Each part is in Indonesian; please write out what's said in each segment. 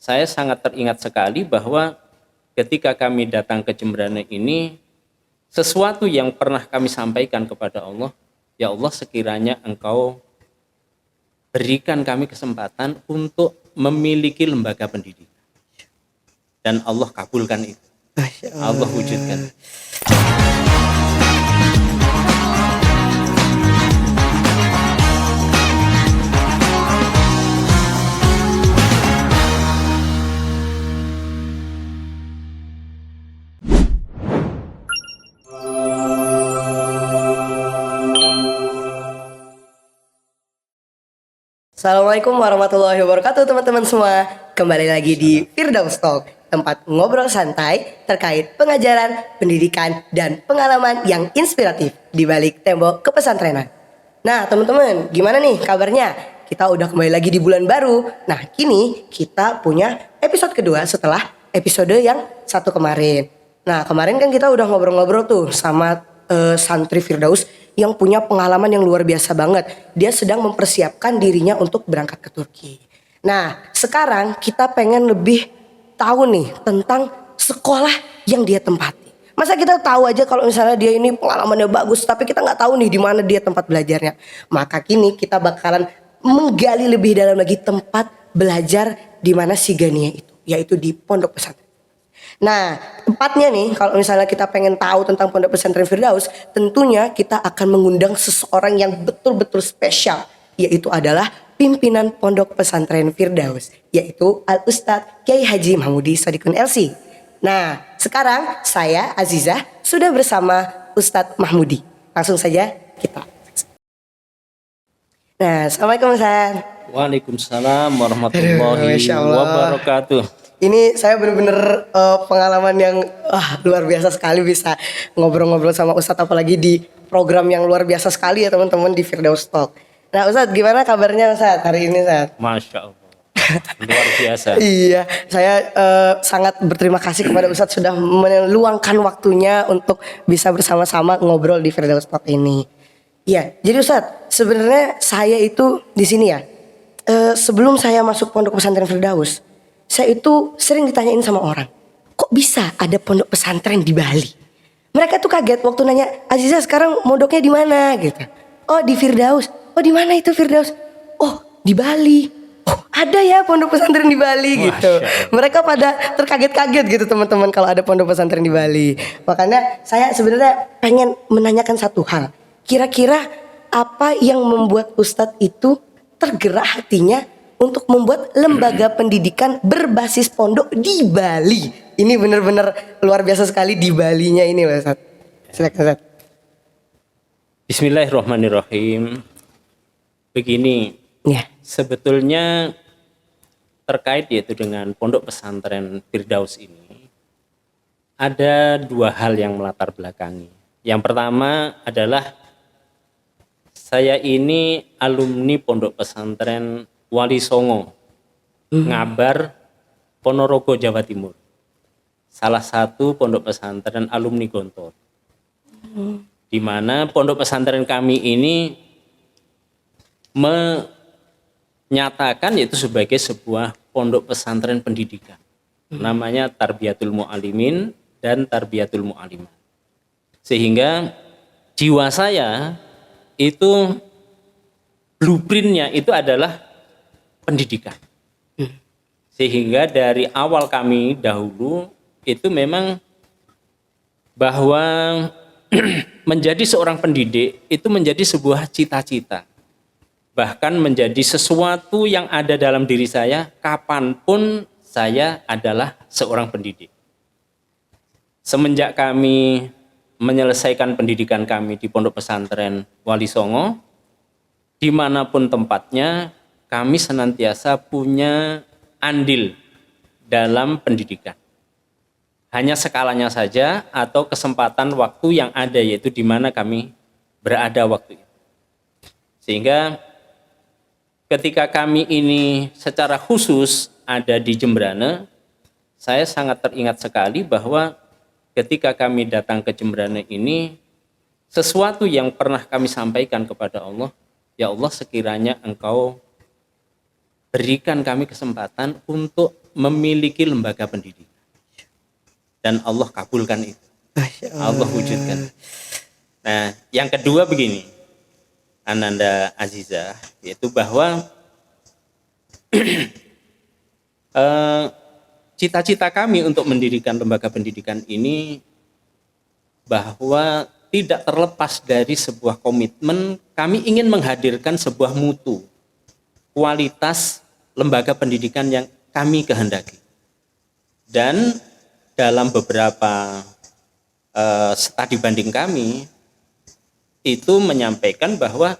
saya sangat teringat sekali bahwa ketika kami datang ke Jembrana ini, sesuatu yang pernah kami sampaikan kepada Allah, ya Allah sekiranya Engkau berikan kami kesempatan untuk memiliki lembaga pendidikan. Dan Allah kabulkan itu. Allah wujudkan. Assalamualaikum warahmatullahi wabarakatuh teman-teman semua. Kembali lagi di Firdaus Talk, tempat ngobrol santai terkait pengajaran, pendidikan, dan pengalaman yang inspiratif di balik tembok kepesantrenan. Nah teman-teman, gimana nih kabarnya? Kita udah kembali lagi di bulan baru. Nah kini kita punya episode kedua setelah episode yang satu kemarin. Nah kemarin kan kita udah ngobrol-ngobrol tuh sama santri Firdaus yang punya pengalaman yang luar biasa banget. Dia sedang mempersiapkan dirinya untuk berangkat ke Turki. Nah sekarang kita pengen lebih tahu nih tentang sekolah yang dia tempati. Masa kita tahu aja kalau misalnya dia ini pengalamannya bagus, tapi kita nggak tahu nih di mana dia tempat belajarnya. Maka kini kita bakalan menggali lebih dalam lagi tempat belajar di mana si Gania itu, yaitu di Pondok Pesantren. Nah tempatnya nih kalau misalnya kita pengen tahu tentang Pondok Pesantren Firdaus, tentunya kita akan mengundang seseorang yang betul-betul spesial, yaitu adalah pimpinan Pondok Pesantren Firdaus, yaitu Al-Ustadz Kiai Haji Mahmudi Shadiqun LC. Nah sekarang saya Azizah sudah bersama Ustadz Mahmudi. Langsung saja kita. Nah Assalamualaikum Ustadz. Waalaikumsalam warahmatullahi wabarakatuh. Ini saya benar-benar pengalaman yang luar biasa sekali bisa ngobrol-ngobrol sama Ustadz, apalagi di program yang luar biasa sekali ya teman-teman di Firdaus Talk. Nah Ustadz, gimana kabarnya Ustadz hari ini Ustadz? Masya Allah, luar biasa. Iya, saya sangat berterima kasih kepada Ustadz sudah meluangkan waktunya untuk bisa bersama-sama ngobrol di Firdaus Talk ini. Iya, jadi Ustadz sebenarnya saya itu di sini ya, sebelum saya masuk Pondok Pesantren Firdaus, saya itu sering ditanyain sama orang, kok bisa ada pondok pesantren di Bali? Mereka tuh kaget waktu nanya, Azizah sekarang mondoknya di mana gitu. Oh di Firdaus. Oh di mana itu Firdaus? Oh di Bali. Oh ada ya pondok pesantren di Bali gitu. Mereka pada terkaget-kaget gitu teman-teman kalau ada pondok pesantren di Bali. Makanya saya sebenarnya pengen menanyakan satu hal. Kira-kira apa yang membuat Ustadz itu tergerak hatinya untuk membuat lembaga pendidikan berbasis pondok di Bali? Ini benar-benar luar biasa sekali di Balinya ini, Ustaz. Silakan, Ustaz. Bismillahirrahmanirrahim. Begini, ya. Sebetulnya terkait yaitu dengan Pondok Pesantren Firdaus ini, ada dua hal yang melatar belakangi. Yang pertama adalah saya ini alumni Pondok Pesantren Wali Songo, Ngabar, Ponorogo, Jawa Timur. Salah satu pondok pesantren alumni Gontor. Di mana pondok pesantren kami ini menyatakan yaitu sebagai sebuah pondok pesantren pendidikan. Namanya Tarbiyatul Mu'alimin dan Tarbiyatul Mu'alimat. Sehingga jiwa saya itu blueprintnya itu adalah pendidikan. Sehingga dari awal kami dahulu itu memang bahwa menjadi seorang pendidik itu menjadi sebuah cita-cita. Bahkan menjadi sesuatu yang ada dalam diri saya kapanpun saya adalah seorang pendidik. Semenjak kami menyelesaikan pendidikan kami di Pondok Pesantren Wali Songo, dimanapun tempatnya, kami senantiasa punya andil dalam pendidikan. Hanya skalanya saja atau kesempatan waktu yang ada, yaitu di mana kami berada waktu itu. Sehingga ketika kami ini secara khusus ada di Jembrana, saya sangat teringat sekali bahwa ketika kami datang ke Jembrana ini, sesuatu yang pernah kami sampaikan kepada Allah, ya Allah sekiranya Engkau berikan kami kesempatan untuk memiliki lembaga pendidikan. Dan Allah kabulkan itu. Allah wujudkan. Nah, yang kedua begini, Ananda Azizah, yaitu bahwa cita-cita kami untuk mendirikan lembaga pendidikan ini bahwa tidak terlepas dari sebuah komitmen, kami ingin menghadirkan sebuah mutu, kualitas lembaga pendidikan yang kami kehendaki. Dan dalam beberapa studi banding kami, itu menyampaikan bahwa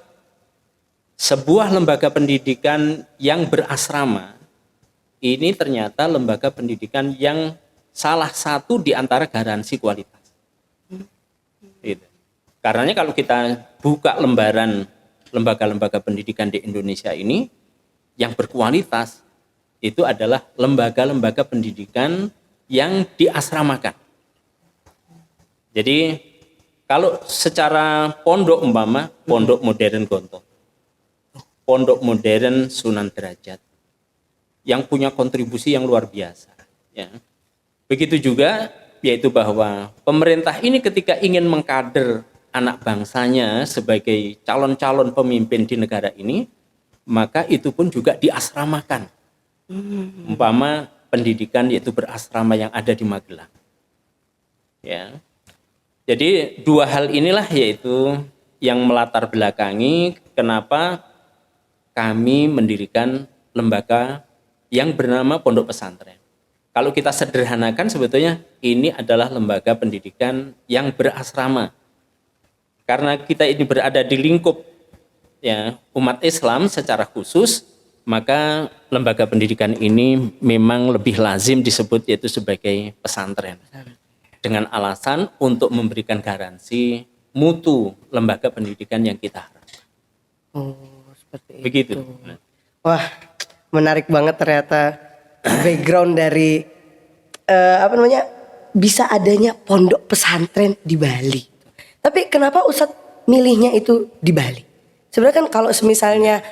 sebuah lembaga pendidikan yang berasrama ini ternyata lembaga pendidikan yang salah satu di antara garansi kualitas. Gitu. Karenanya kalau kita buka lembaran lembaga-lembaga pendidikan di Indonesia ini yang berkualitas, itu adalah lembaga-lembaga pendidikan yang diasramakan. Jadi kalau secara pondok umpama, pondok modern Gontor, pondok modern Sunan Derajat, yang punya kontribusi yang luar biasa. Ya. Begitu juga, yaitu bahwa pemerintah ini ketika ingin mengkader anak bangsanya sebagai calon-calon pemimpin di negara ini, maka itu pun juga diasramakan. Umpama pendidikan yaitu berasrama yang ada di Magelang. Ya. Jadi dua hal inilah yaitu yang melatar belakangi kenapa kami mendirikan lembaga yang bernama Pondok Pesantren. Kalau kita sederhanakan sebetulnya ini adalah lembaga pendidikan yang berasrama. Karena kita ini berada di lingkup ya, umat Islam secara khusus, maka lembaga pendidikan ini memang lebih lazim disebut yaitu sebagai pesantren. Dengan alasan untuk memberikan garansi mutu lembaga pendidikan yang kita harapkan. Oh, seperti begitu. Itu. Wah, menarik banget ternyata background dari bisa adanya pondok pesantren di Bali. Tapi kenapa Ustadz milihnya itu di Bali? Sebenarnya kan kalau misalnya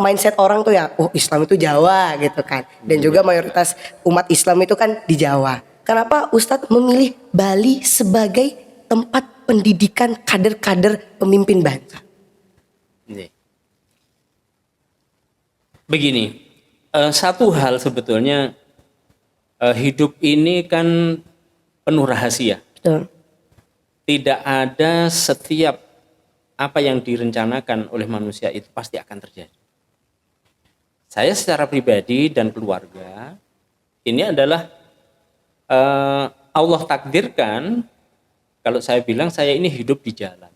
mindset orang tuh ya, oh Islam itu Jawa gitu kan. Dan juga mayoritas umat Islam itu kan di Jawa. Kenapa Ustadz memilih Bali sebagai tempat pendidikan kader-kader pemimpin bangsa? Begini, satu hal sebetulnya hidup ini kan penuh rahasia. Betul. Tidak ada setiap apa yang direncanakan oleh manusia itu pasti akan terjadi. Saya secara pribadi dan keluarga ini adalah Allah takdirkan, kalau saya bilang saya ini hidup di jalan.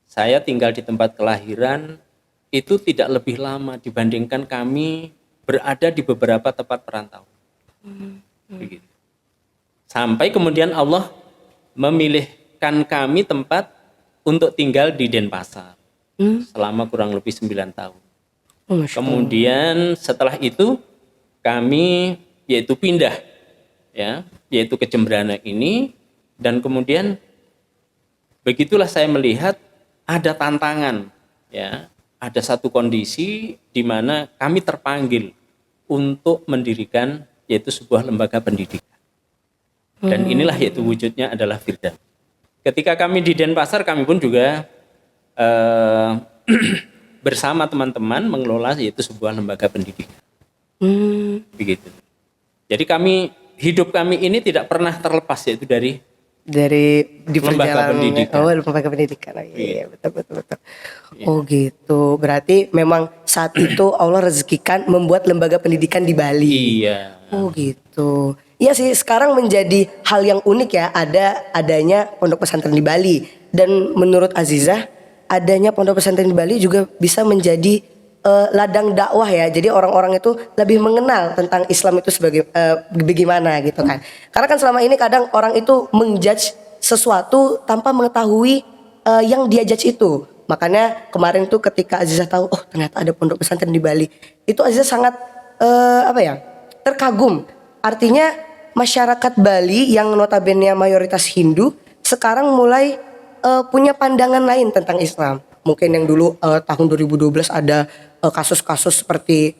Saya tinggal di tempat kelahiran itu tidak lebih lama dibandingkan kami berada di beberapa tempat perantauan. Begitu. Sampai kemudian Allah memilihkan kami tempat untuk tinggal di Denpasar selama kurang lebih 9 tahun. Kemudian setelah itu kami yaitu pindah, ya, yaitu ke Jembrana ini, dan kemudian begitulah saya melihat ada tantangan, ya, ada satu kondisi di mana kami terpanggil untuk mendirikan yaitu sebuah lembaga pendidikan. Dan inilah yaitu wujudnya adalah Firdaus. Ketika kami di Denpasar, kami pun juga bersama teman-teman mengelola yaitu sebuah lembaga pendidikan. Begitu. Jadi hidup kami ini tidak pernah terlepas yaitu dari di lembaga pendidikan. Oh, lembaga pendidikan. Oh, iya, betul. Iya. Oh gitu. Berarti memang saat itu Allah rezekikan membuat lembaga pendidikan di Bali. Iya. Oh gitu. Iya sih, sekarang menjadi hal yang unik ya, adanya pondok pesantren di Bali. Dan menurut Azizah, adanya pondok pesantren di Bali juga bisa menjadi ladang dakwah ya. Jadi orang-orang itu lebih mengenal tentang Islam itu sebagai bagaimana gitu kan. Karena kan selama ini kadang orang itu menjudge sesuatu tanpa mengetahui yang dia judge itu. Makanya kemarin tuh ketika Azizah tahu, oh ternyata ada pondok pesantren di Bali, itu Azizah sangat terkagum. Artinya masyarakat Bali yang notabene mayoritas Hindu sekarang mulai punya pandangan lain tentang Islam. Mungkin yang dulu tahun 2012 ada kasus-kasus seperti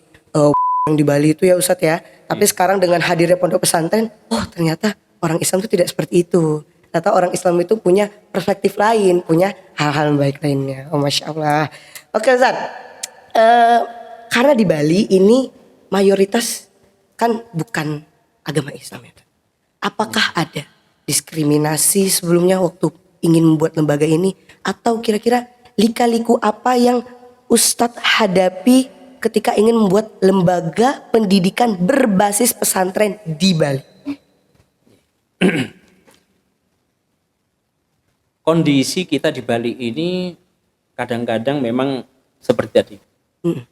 di Bali itu ya Ustadz ya. Tapi sekarang dengan hadirnya pondok pesantren, oh ternyata orang Islam itu tidak seperti itu. Ternyata orang Islam itu punya perspektif lain, punya hal-hal baik lainnya. Oh Masya Allah. Oke Ustadz, Eh, karena di Bali ini mayoritas kan bukan agama Islam ya. Apakah ada diskriminasi sebelumnya waktu ingin membuat lembaga ini? Atau kira-kira lika-liku apa yang Ustadz hadapi ketika ingin membuat lembaga pendidikan berbasis pesantren di Bali? Kondisi kita di Bali ini kadang-kadang memang seperti tadi.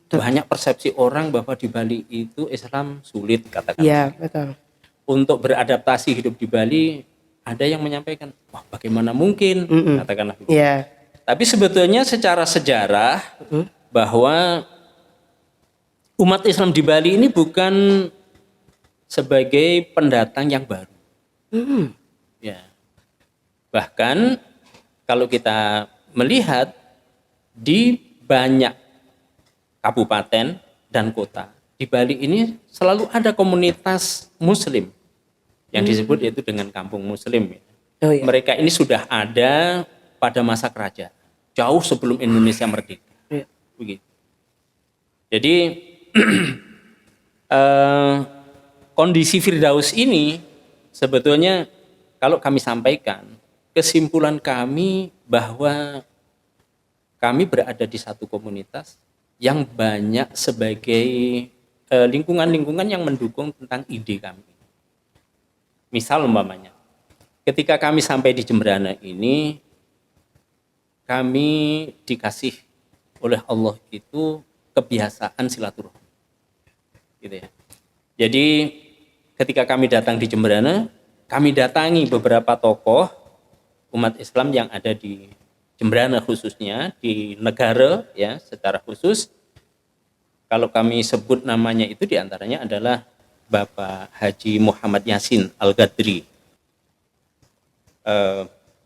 Banyak persepsi orang bahwa di Bali itu Islam sulit, katakan. Iya betul. Untuk beradaptasi hidup di Bali, ada yang menyampaikan, wah bagaimana mungkin, katakanlah begitu. Iya. Tapi sebetulnya secara sejarah bahwa umat Islam di Bali ini bukan sebagai pendatang yang baru. Ya. Bahkan kalau kita melihat di banyak kabupaten dan kota di Bali ini selalu ada komunitas Muslim yang disebut yaitu dengan kampung Muslim. Oh, iya. Mereka ini sudah ada pada masa kerajaan, jauh sebelum Indonesia merdeka. Iya. Begitu. Jadi kondisi Firdaus ini sebetulnya kalau kami sampaikan, kesimpulan kami bahwa kami berada di satu komunitas yang banyak sebagai lingkungan-lingkungan yang mendukung tentang ide kami. Misal umpamanya, ketika kami sampai di Jemberana ini, kami dikasih oleh Allah itu kebiasaan silaturahmi. Gitu ya. Jadi ketika kami datang di Jemberana, kami datangi beberapa tokoh umat Islam yang ada di Jemberana khususnya, di negara ya secara khusus. Kalau kami sebut namanya itu diantaranya adalah Bapak Haji Muhammad Yasin Al-Gadri.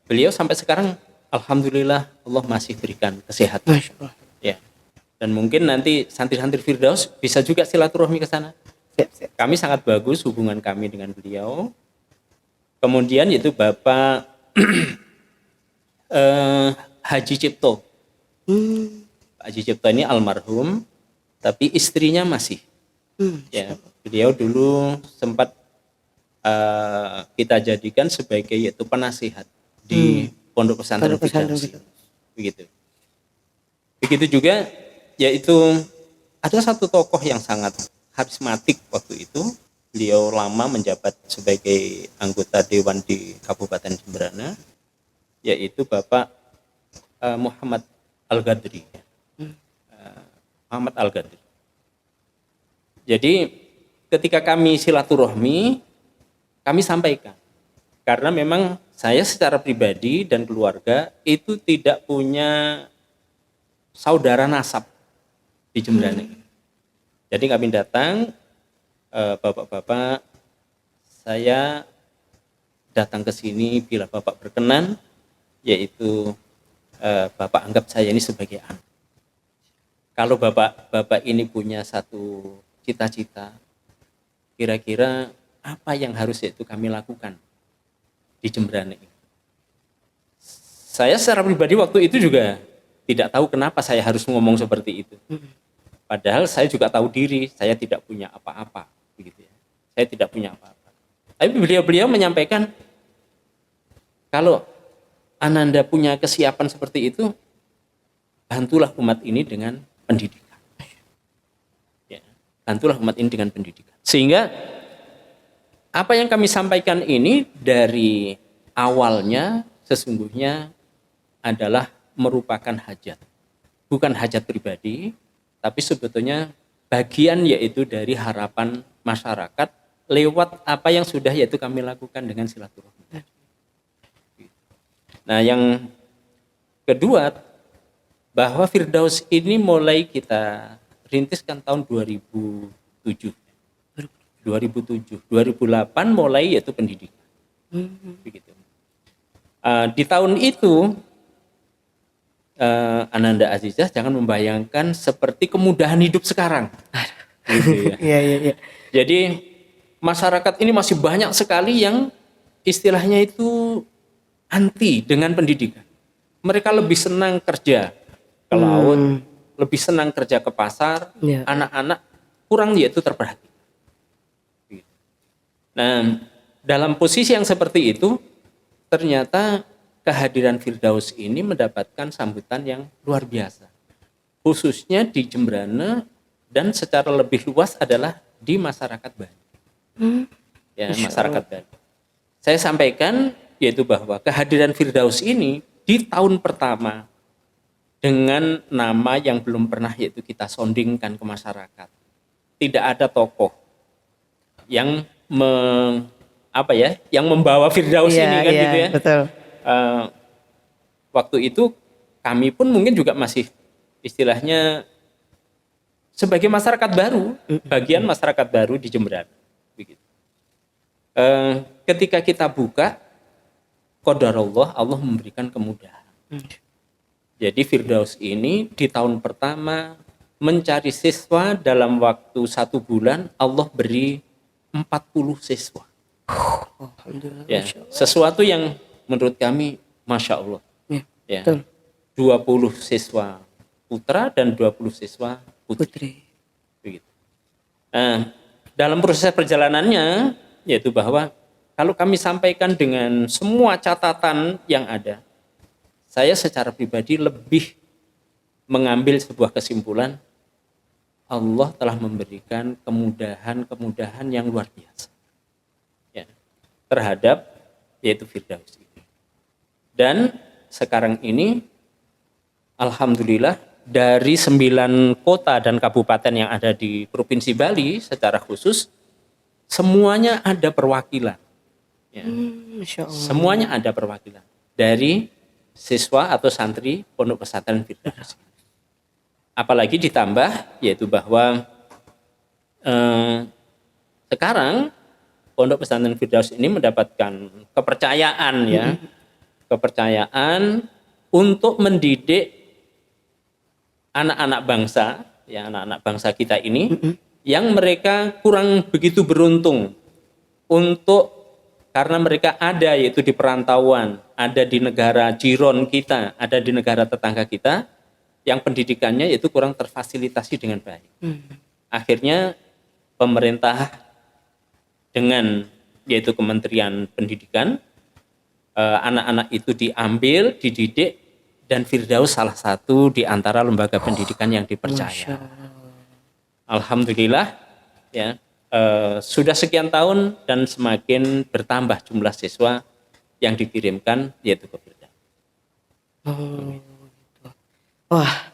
Beliau sampai sekarang alhamdulillah Allah masih berikan kesehatan. Masya Allah. Ya. Dan mungkin nanti santri-santri Firdaus bisa juga silaturahmi ke sana. Siap. Kami sangat bagus hubungan kami dengan beliau. Kemudian yaitu Bapak Haji Cipto. Haji Cipto ini almarhum, tapi istrinya masih. Ya, beliau dulu sempat kita jadikan sebagai yaitu penasihat di Pondok Pesantren Firdaus. Begitu. Begitu juga yaitu ada satu tokoh yang sangat karismatik waktu itu. Beliau lama menjabat sebagai anggota dewan di Kabupaten Jemberana, yaitu Bapak Muhammad Al-Gadri. Muhammad Al-Gadri. Jadi ketika kami silaturahmi, kami sampaikan. Karena memang saya secara pribadi dan keluarga itu tidak punya saudara nasab di Jemberana. Jadi kami datang, bapak-bapak, saya datang ke sini bila Bapak berkenan, yaitu Bapak anggap saya ini sebagai anak. Kalau Bapak ini punya satu cita-cita, kira-kira apa yang harus itu kami lakukan di Jemberana ini? Saya secara pribadi waktu itu juga tidak tahu kenapa saya harus ngomong seperti itu. Padahal saya juga tahu diri, saya tidak punya apa-apa, begitu ya. Saya tidak punya apa-apa. Tapi beliau menyampaikan, kalau Ananda punya kesiapan seperti itu, bantulah umat ini dengan pendidikan. Ya, bantulah umat ini dengan pendidikan. Sehingga apa yang kami sampaikan ini dari awalnya sesungguhnya adalah merupakan hajat. Bukan hajat pribadi, tapi sebetulnya bagian yaitu dari harapan masyarakat lewat apa yang sudah yaitu kami lakukan dengan silaturahmi. Nah, yang kedua, bahwa Firdaus ini mulai kita rintiskan tahun 2007. 2008 mulai yaitu pendidikan. Begitu. Di tahun itu Ananda Azizah jangan membayangkan seperti kemudahan hidup sekarang. gitu ya. Iya. Jadi masyarakat ini masih banyak sekali yang istilahnya itu anti dengan pendidikan. Mereka lebih senang kerja ke laut, lebih senang kerja ke pasar, Iya. anak-anak kurang yaitu terperhatikan. Nah, dalam posisi yang seperti itu, ternyata kehadiran Firdaus ini mendapatkan sambutan yang luar biasa. Khususnya di Jembrana dan secara lebih luas adalah di masyarakat Bali. Ya, masyarakat Bali. Saya sampaikan yaitu bahwa kehadiran Firdaus ini di tahun pertama dengan nama yang belum pernah yaitu kita sondingkan ke masyarakat. Tidak ada tokoh yang yang membawa Firdaus ini kan gitu ya. Betul. Waktu itu kami pun mungkin juga masih istilahnya sebagai masyarakat baru, bagian masyarakat baru di Jembrana. Begitu. Ketika kita buka, qadarullah, Allah memberikan kemudahan. Jadi Firdaus ini di tahun pertama mencari siswa dalam waktu 1 bulan, Allah beri 40 siswa. Alhamdulillah. Ya, sesuatu yang menurut kami Masya Allah. Ya, Betul. 20 siswa putra dan 20 siswa putri. Begitu. Nah, dalam proses perjalanannya yaitu bahwa kalau kami sampaikan dengan semua catatan yang ada, saya secara pribadi lebih mengambil sebuah kesimpulan, Allah telah memberikan kemudahan-kemudahan yang luar biasa ya, terhadap yaitu Firdaus ini. Dan sekarang ini alhamdulillah dari 9 kota dan kabupaten yang ada di Provinsi Bali secara khusus semuanya ada perwakilan. Ya. Masya Allah. Semuanya ada perwakilan dari siswa atau santri Pondok Pesantren Firdaus. Apalagi ditambah yaitu bahwa sekarang Pondok Pesantren Firdaus ini mendapatkan kepercayaan ya, kepercayaan untuk mendidik anak-anak bangsa, ya anak-anak bangsa kita ini yang mereka kurang begitu beruntung untuk karena mereka ada yaitu di perantauan, ada di negara jiron kita, ada di negara tetangga kita yang pendidikannya yaitu kurang terfasilitasi dengan baik. Akhirnya pemerintah dengan yaitu Kementerian Pendidikan anak-anak itu diambil, dididik dan Firdaus salah satu di antara lembaga pendidikan yang dipercaya. Alhamdulillah ya sudah sekian tahun dan semakin bertambah jumlah siswa yang dikirimkan yaitu ke Firdaus. Wah,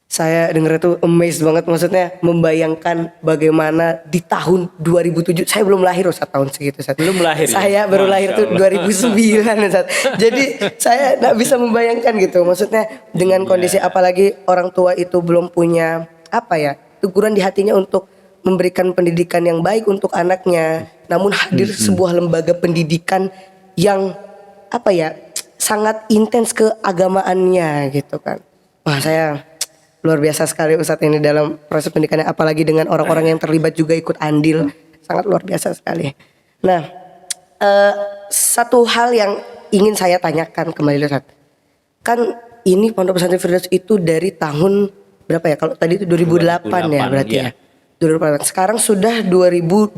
saya dengar itu amazed banget, maksudnya membayangkan bagaimana di tahun 2007, saya belum lahir Ustaz tahun segitu Ustaz. Belum lahir. Saya ya? baru lahir tuh 2009 Ustaz. Jadi saya nggak bisa membayangkan gitu, maksudnya dengan kondisi apalagi orang tua itu belum punya teguran di hatinya untuk memberikan pendidikan yang baik untuk anaknya, namun hadir sebuah lembaga pendidikan yang sangat intens keagamaannya gitu kan. Wah, saya luar biasa sekali Ustadz ini dalam proses pendidikannya, apalagi dengan orang-orang yang terlibat juga ikut andil, sangat luar biasa sekali. Nah, satu hal yang ingin saya tanyakan kembali Ustadz, kan ini Pondok Pesantren Firdaus itu dari tahun berapa ya? Kalau tadi itu 2008 ya berarti ya. 2008. Sekarang sudah 2025.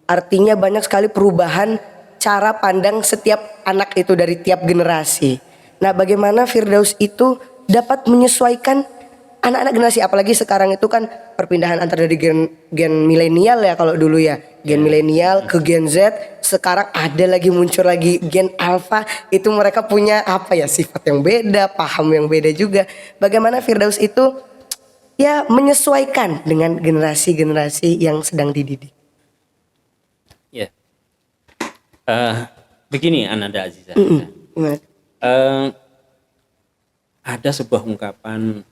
Artinya banyak sekali perubahan cara pandang setiap anak itu dari tiap generasi. Nah, bagaimana Firdaus itu dapat menyesuaikan anak-anak generasi, apalagi sekarang itu kan perpindahan antara dari gen milenial ya, kalau dulu ya gen milenial ke gen Z, sekarang ada lagi muncul lagi gen alpha, itu mereka punya sifat yang beda, paham yang beda juga. Bagaimana Firdaus itu ya menyesuaikan dengan generasi-generasi yang sedang dididik? Ya, begini Ananda Azizah. Ada sebuah ungkapan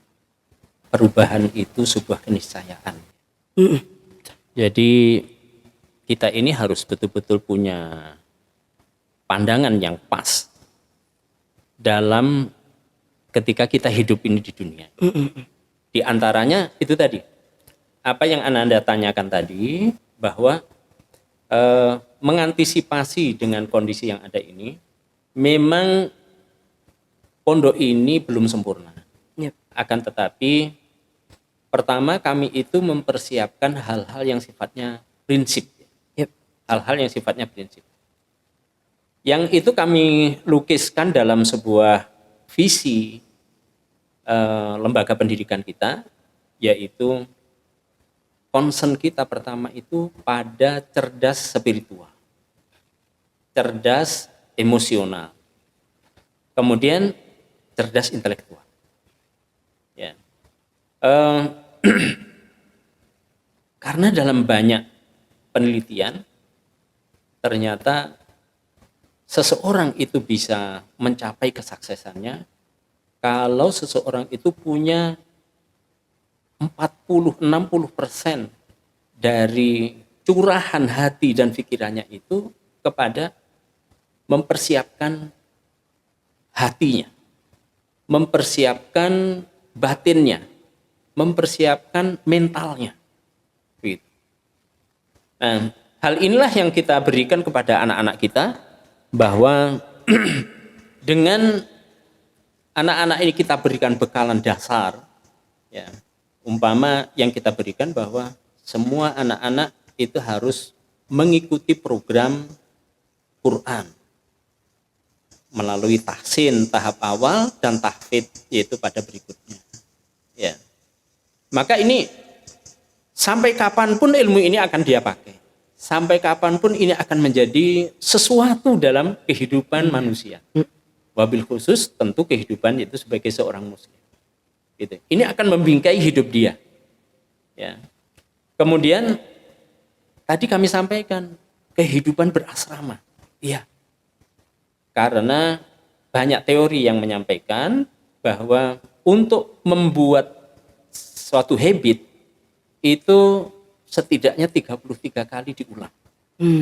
perubahan itu sebuah keniscayaan. Jadi kita ini harus betul-betul punya pandangan yang pas dalam ketika kita hidup ini di dunia. Di antaranya itu tadi, apa yang Anda tanyakan tadi, bahwa mengantisipasi dengan kondisi yang ada ini, memang pondok ini belum sempurna. Yep. Akan tetapi, pertama kami itu mempersiapkan hal-hal yang sifatnya prinsip. Yep. Hal-hal yang sifatnya prinsip. Yang itu kami lukiskan dalam sebuah visi lembaga pendidikan kita, yaitu concern kita pertama itu pada cerdas spiritual, cerdas emosional, kemudian cerdas intelektual. Ya. Karena dalam banyak penelitian ternyata seseorang itu bisa mencapai kesuksesannya kalau seseorang itu punya 40-60% dari curahan hati dan pikirannya itu kepada mempersiapkan hatinya, mempersiapkan batinnya, mempersiapkan mentalnya. Gitu. Nah, hal inilah yang kita berikan kepada anak-anak kita, bahwa dengan anak-anak ini kita berikan bekalan dasar, ya, umpama yang kita berikan bahwa semua anak-anak itu harus mengikuti program Quran melalui tahsin tahap awal dan tahfidz yaitu pada berikutnya. Ya. Maka ini sampai kapanpun ilmu ini akan dia pakai. Sampai kapanpun ini akan menjadi sesuatu dalam kehidupan manusia. Wabil khusus tentu kehidupan itu sebagai seorang muslim. Gitu. Ini akan membingkai hidup dia. Ya. Kemudian tadi kami sampaikan kehidupan berasrama. Iya. Karena banyak teori yang menyampaikan bahwa untuk membuat suatu habit itu setidaknya 33 kali diulang.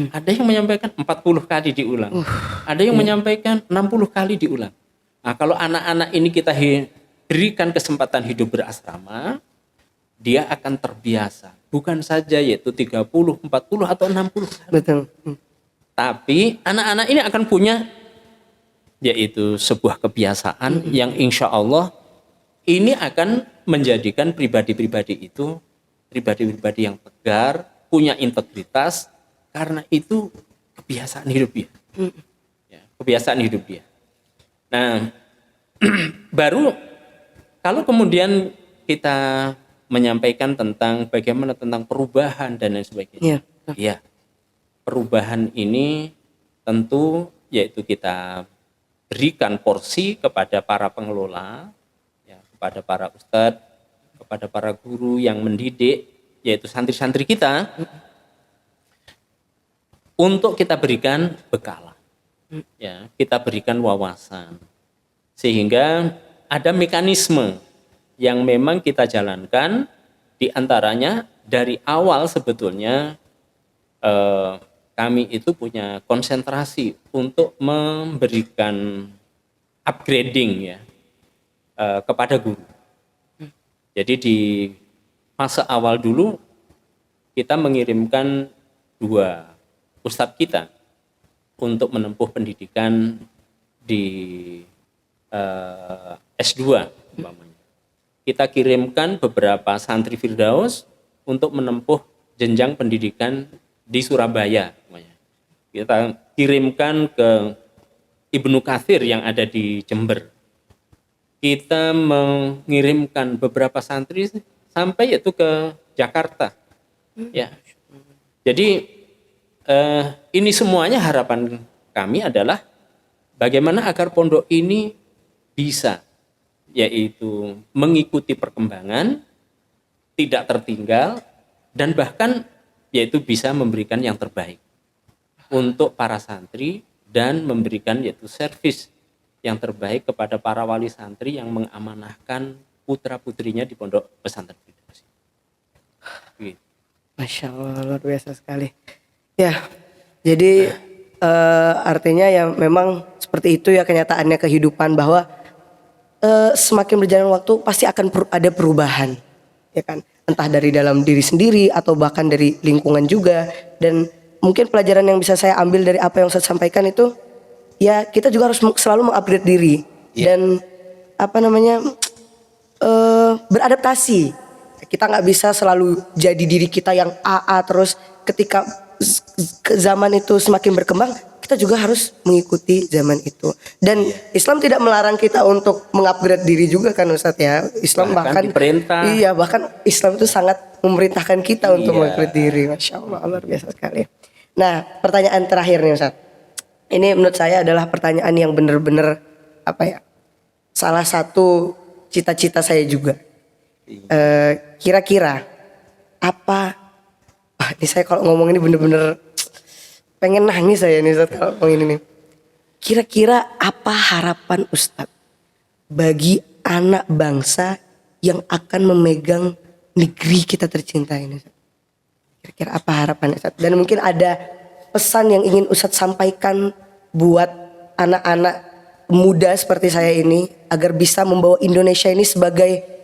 Ada yang menyampaikan 40 kali diulang. Ada yang menyampaikan 60 kali diulang. Nah, kalau anak-anak ini kita berikan kesempatan hidup berasrama, dia akan terbiasa. Bukan saja yaitu 30, 40 atau 60 kali. Betul. Tapi anak-anak ini akan punya yaitu sebuah kebiasaan yang insya Allah ini akan menjadikan pribadi-pribadi itu pribadi-pribadi yang tegar, punya integritas, karena itu kebiasaan hidup dia. Ya, kebiasaan hidup dia. Nah, baru kalau kemudian kita menyampaikan tentang bagaimana tentang perubahan dan lain sebagainya. Ya, perubahan ini tentu yaitu kita berikan porsi kepada para pengelola, ya, kepada para ustadz, kepada para guru yang mendidik, yaitu santri-santri kita, untuk kita berikan bekalan, ya, kita berikan wawasan, sehingga ada mekanisme yang memang kita jalankan, diantaranya dari awal sebetulnya kami itu punya konsentrasi untuk memberikan upgrading, ya, kepada guru. Jadi di masa awal dulu kita mengirimkan 2 ustadz kita untuk menempuh pendidikan di S2 umpamanya. Kita kirimkan beberapa santri Firdaus untuk menempuh jenjang pendidikan di Surabaya umpamanya. Kita kirimkan ke Ibnu Katsir yang ada di Jember. Kita mengirimkan beberapa santri sampai yaitu ke Jakarta. Ya. Jadi ini semuanya harapan kami adalah bagaimana agar pondok ini bisa yaitu mengikuti perkembangan, tidak tertinggal, dan bahkan yaitu bisa memberikan yang terbaik untuk para santri dan memberikan yaitu servis yang terbaik kepada para wali santri yang mengamanahkan putra-putrinya di pondok pesantren Firdaus. Gitu. Masya Allah, luar biasa sekali. Ya, jadi artinya ya memang seperti itu ya kenyataannya kehidupan, bahwa semakin berjalan waktu pasti akan ada perubahan, ya kan? entah dari dalam diri sendiri atau bahkan dari lingkungan juga. Dan mungkin pelajaran yang bisa saya ambil dari apa yang Ustadz sampaikan itu, ya kita juga harus selalu mengupgrade diri dan apa namanya beradaptasi. Kita nggak bisa selalu jadi diri kita yang AA terus. Ketika zaman itu semakin berkembang, kita juga harus mengikuti zaman itu. Dan Islam tidak melarang kita untuk mengupgrade diri juga kan Ustadz ya. Islam bahkan diperintah. Iya, bahkan Islam itu sangat memerintahkan kita untuk mengupgrade diri. Masya Allah, luar biasa sekali. Nah, pertanyaan terakhir nih Ustadz. Ini menurut saya adalah pertanyaan yang benar-benar apa ya? Salah satu cita-cita saya juga. Kira-kira apa? Ini saya kalau ngomong ini bener-bener pengen nangis saya nih Ustadz kalau ngomong ini nih. Kira-kira apa harapan Ustadz bagi anak bangsa yang akan memegang negeri kita tercinta ini Ustadz? Kira-kira apa harapan Ustadz? Dan mungkin ada pesan yang ingin Ustadz sampaikan buat anak-anak muda seperti saya ini agar bisa membawa Indonesia ini sebagai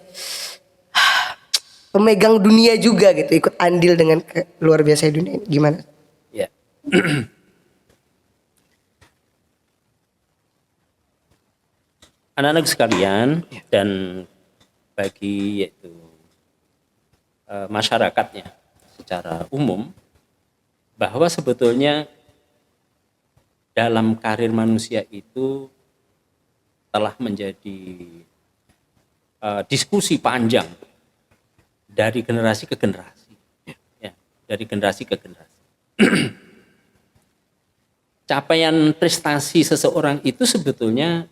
pemegang dunia juga gitu, ikut andil dengan luar biasa dunia ini. Gimana? Ya. Anak-anak sekalian dan bagi yaitu masyarakatnya secara umum, bahwa sebetulnya dalam karir manusia itu telah menjadi diskusi panjang dari generasi ke generasi, ya, dari generasi ke generasi. Capaian prestasi seseorang itu sebetulnya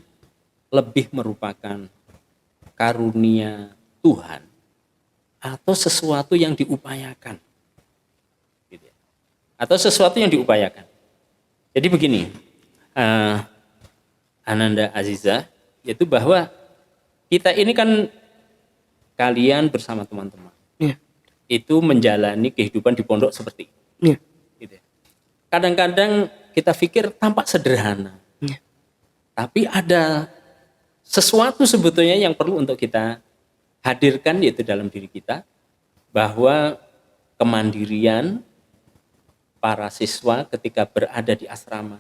lebih merupakan karunia Tuhan atau sesuatu yang diupayakan, gitu ya. Atau sesuatu yang diupayakan. Jadi begini, Ananda Azizah, yaitu bahwa kita ini kan kalian bersama teman-teman itu menjalani kehidupan di pondok seperti ini. Gitu. Kadang-kadang kita pikir tampak sederhana, tapi ada sesuatu sebetulnya yang perlu untuk kita hadirkan yaitu dalam diri kita, bahwa kemandirian para siswa ketika berada di asrama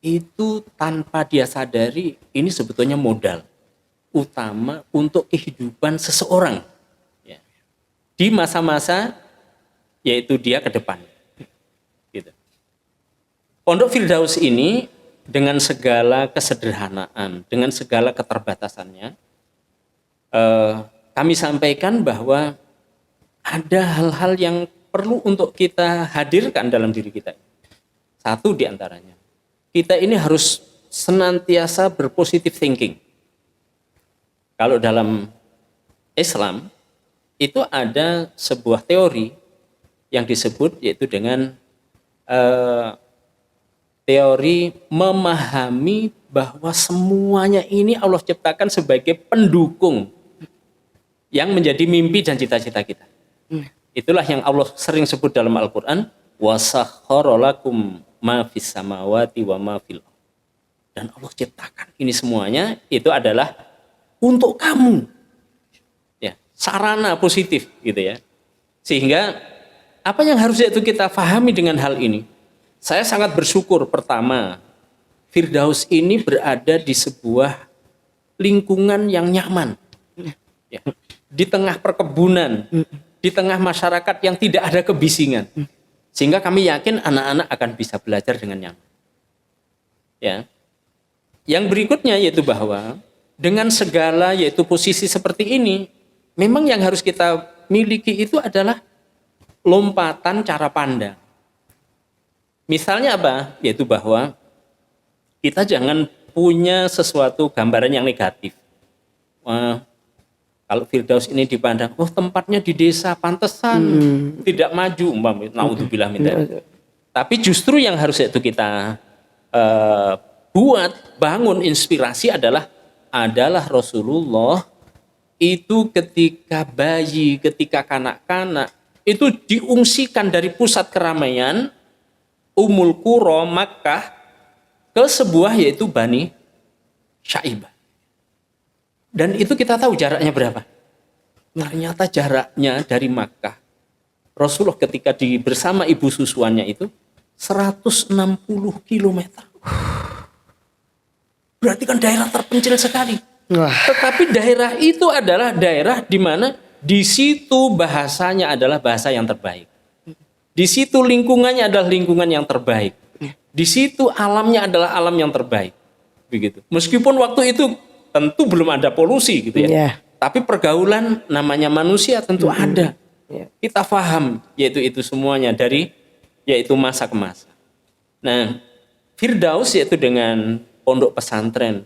itu tanpa dia sadari ini sebetulnya modal utama untuk kehidupan seseorang ya, di masa-masa yaitu dia ke depan. Gitu. Pondok Firdaus ini dengan segala kesederhanaan, dengan segala keterbatasannya, kami sampaikan bahwa ada hal-hal yang perlu untuk kita hadirkan dalam diri kita. Satu di antaranya, kita ini harus senantiasa berpositive thinking. Kalau dalam Islam itu ada sebuah teori yang disebut yaitu dengan teori memahami bahwa semuanya ini Allah ciptakan sebagai pendukung yang menjadi mimpi dan cita-cita kita. Itulah yang Allah sering sebut dalam Al-Quran, wasakhkhara lakum ma fis samawati wa ma fil ardh. Dan Allah ciptakan ini semuanya itu adalah untuk kamu, ya, sarana positif gitu ya. Sehingga apa yang harusnya itu kita pahami dengan hal ini? Saya sangat bersyukur pertama, Firdaus ini berada di sebuah lingkungan yang nyaman, ya, di tengah perkebunan, di tengah masyarakat yang tidak ada kebisingan, sehingga kami yakin anak-anak akan bisa belajar dengan nyaman. Ya, yang berikutnya yaitu bahwa dengan segala yaitu posisi seperti ini, memang yang harus kita miliki itu adalah lompatan cara pandang. Misalnya apa? Yaitu bahwa kita jangan punya sesuatu gambaran yang negatif. Kalau Firdaus ini dipandang, oh tempatnya di desa, pantesan tidak maju, naudzubillah min dzalik. Tapi justru yang harus itu kita bangun inspirasi adalah Rasulullah itu ketika bayi, ketika kanak-kanak itu diungsikan dari pusat keramaian Ummul Qura Makkah ke sebuah yaitu Bani Syaibah. Dan itu kita tahu jaraknya berapa? Ternyata jaraknya dari Makkah, Rasulullah ketika bersama ibu susuannya itu 160 kilometer. Berarti kan daerah terpencil sekali. Wah. Tetapi daerah itu adalah daerah di mana di situ bahasanya adalah bahasa yang terbaik. Di situ lingkungannya adalah lingkungan yang terbaik. Di situ alamnya adalah alam yang terbaik. Begitu. Meskipun waktu itu tentu belum ada polusi gitu ya. Yeah. Tapi pergaulan namanya manusia tentu ada. Yeah. Kita paham yaitu itu semuanya dari yaitu masa ke masa. Nah, Firdaus yaitu dengan pondok pesantren,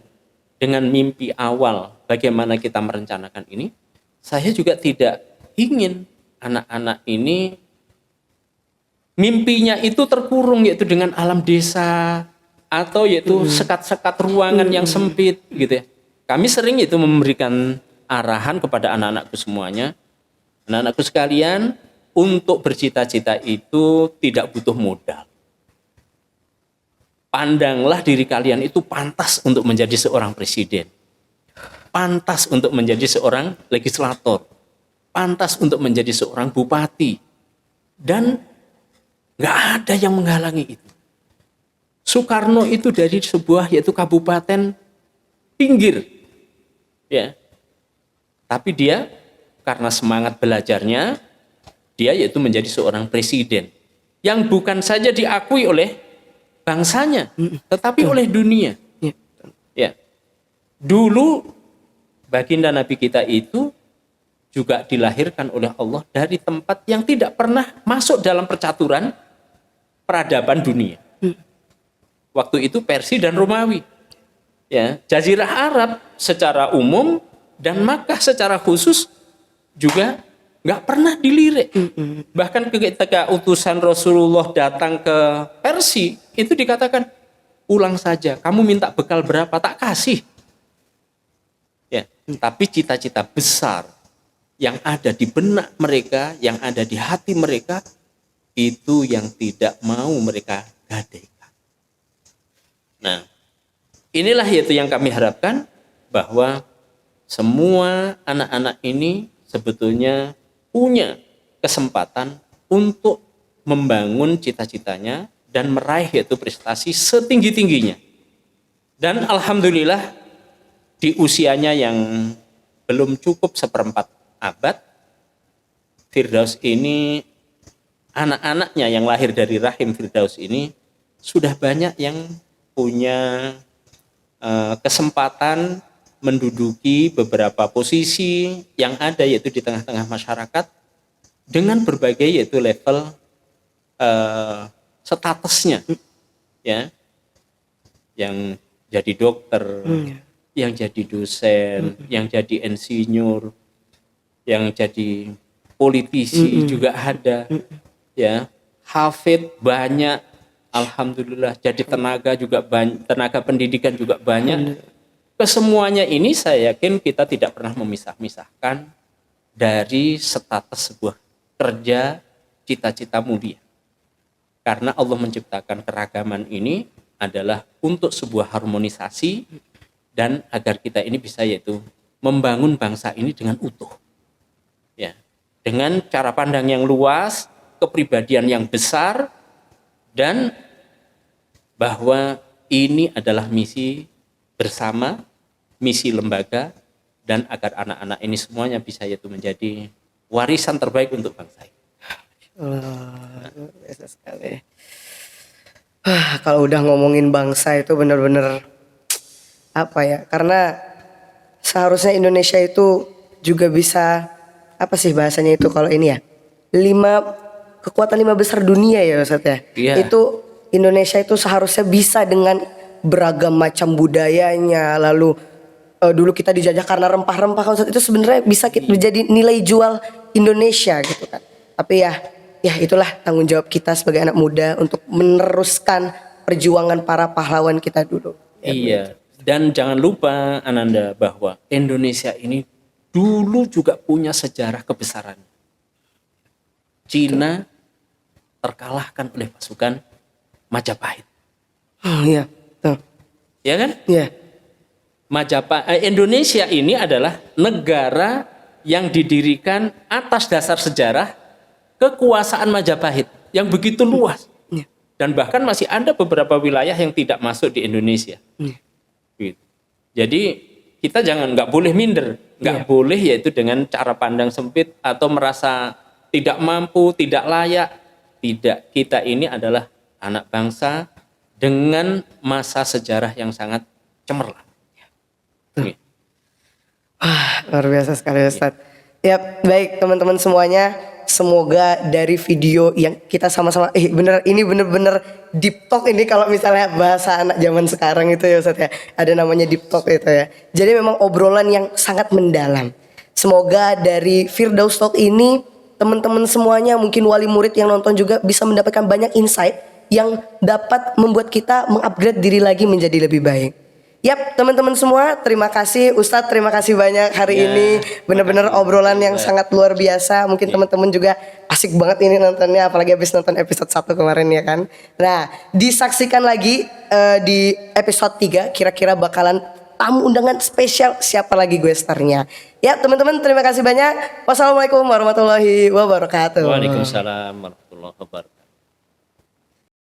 dengan mimpi awal bagaimana kita merencanakan ini, saya juga tidak ingin anak-anak ini mimpinya itu terkurung yaitu dengan alam desa atau yaitu sekat-sekat ruangan yang sempit gitu ya. Kami sering itu memberikan arahan kepada anak-anakku semuanya, anak-anakku sekalian, untuk bercita-cita itu tidak butuh modal. Pandanglah diri kalian itu pantas untuk menjadi seorang presiden, pantas untuk menjadi seorang legislator, pantas untuk menjadi seorang bupati, dan nggak ada yang menghalangi itu. Soekarno itu dari sebuah yaitu kabupaten pinggir, ya, tapi dia karena semangat belajarnya, dia yaitu menjadi seorang presiden yang bukan saja diakui oleh bangsanya, tetapi oleh dunia. Ya, dulu baginda Nabi kita itu juga dilahirkan oleh Allah dari tempat yang tidak pernah masuk dalam percaturan peradaban dunia. Waktu itu Persia dan Romawi. Ya, Jazirah Arab secara umum dan Makkah secara khusus juga nggak pernah dilirik. Bahkan ketika utusan Rasulullah datang ke Persia, itu dikatakan, ulang saja, kamu minta bekal berapa, tak kasih. Ya, tapi cita-cita besar yang ada di benak mereka, yang ada di hati mereka, itu yang tidak mau mereka gadaikan. Nah, inilah yaitu yang kami harapkan, bahwa semua anak-anak ini sebetulnya punya kesempatan untuk membangun cita-citanya dan meraih yaitu prestasi setinggi-tingginya. Dan alhamdulillah di usianya yang belum cukup seperempat abad, Firdaus ini, anak-anaknya yang lahir dari rahim Firdaus ini sudah banyak yang punya kesempatan menduduki beberapa posisi yang ada yaitu di tengah-tengah masyarakat dengan berbagai yaitu level statusnya, ya, yang jadi dokter, yang jadi dosen, yang jadi insinyur, yang jadi politisi juga ada, ya, hafid banyak, alhamdulillah, jadi tenaga juga banyak, tenaga pendidikan juga banyak. Kesemuanya ini saya yakin kita tidak pernah memisah-misahkan dari status sebuah kerja cita-cita mulia. Karena Allah menciptakan keragaman ini adalah untuk sebuah harmonisasi dan agar kita ini bisa yaitu membangun bangsa ini dengan utuh. Ya, dengan cara pandang yang luas, kepribadian yang besar, dan bahwa ini adalah misi bersama, misi lembaga, dan agar anak-anak ini semuanya bisa yaitu menjadi warisan terbaik untuk bangsa ini. Biasa sekali. Kalau udah ngomongin bangsa itu benar-benar apa ya? Karena seharusnya Indonesia itu juga bisa, apa sih bahasanya itu kalau ini ya? Kekuatan 5 besar dunia ya Ustaz ya. Iya. Itu Indonesia itu seharusnya bisa dengan beragam macam budayanya, lalu dulu kita dijajah karena rempah-rempah, kan Ustaz, itu sebenarnya bisa menjadi nilai jual Indonesia gitu kan. Tapi ya itulah tanggung jawab kita sebagai anak muda untuk meneruskan perjuangan para pahlawan kita dulu. Iya, dan jangan lupa Ananda bahwa Indonesia ini dulu juga punya sejarah kebesaran. Cina terkalahkan oleh pasukan Majapahit. Iya, tuh. Ya kan? Iya. Indonesia ini adalah negara yang didirikan atas dasar sejarah kekuasaan Majapahit yang begitu luas. Dan bahkan masih ada beberapa wilayah yang tidak masuk di Indonesia. Gitu. Jadi kita nggak boleh minder, nggak boleh yaitu dengan cara pandang sempit atau merasa tidak mampu, tidak layak. Tidak, kita ini adalah anak bangsa dengan masa sejarah yang sangat cemerlang. Luar biasa sekali Ustadz. Ya baik teman-teman semuanya, semoga dari video yang kita sama-sama ini bener-bener deep talk ini, kalau misalnya bahasa anak zaman sekarang itu ya Ustadz ya, ada namanya deep talk itu ya. Jadi memang obrolan yang sangat mendalam. Semoga dari Firdaus Talk ini teman-teman semuanya, mungkin wali murid yang nonton juga bisa mendapatkan banyak insight yang dapat membuat kita mengupgrade diri lagi menjadi lebih baik. Yap, teman-teman semua, terima kasih Ustadz, terima kasih banyak hari ini. Benar-benar obrolan yang sangat luar biasa. Mungkin teman-teman juga asik banget ini nontonnya, apalagi habis nonton episode 1 kemarin ya kan. Nah, disaksikan lagi di episode 3, kira-kira bakalan tamu undangan spesial siapa lagi guesternya. Ya, teman-teman terima kasih banyak. Wassalamualaikum warahmatullahi wabarakatuh. Waalaikumsalam warahmatullahi wabarakatuh.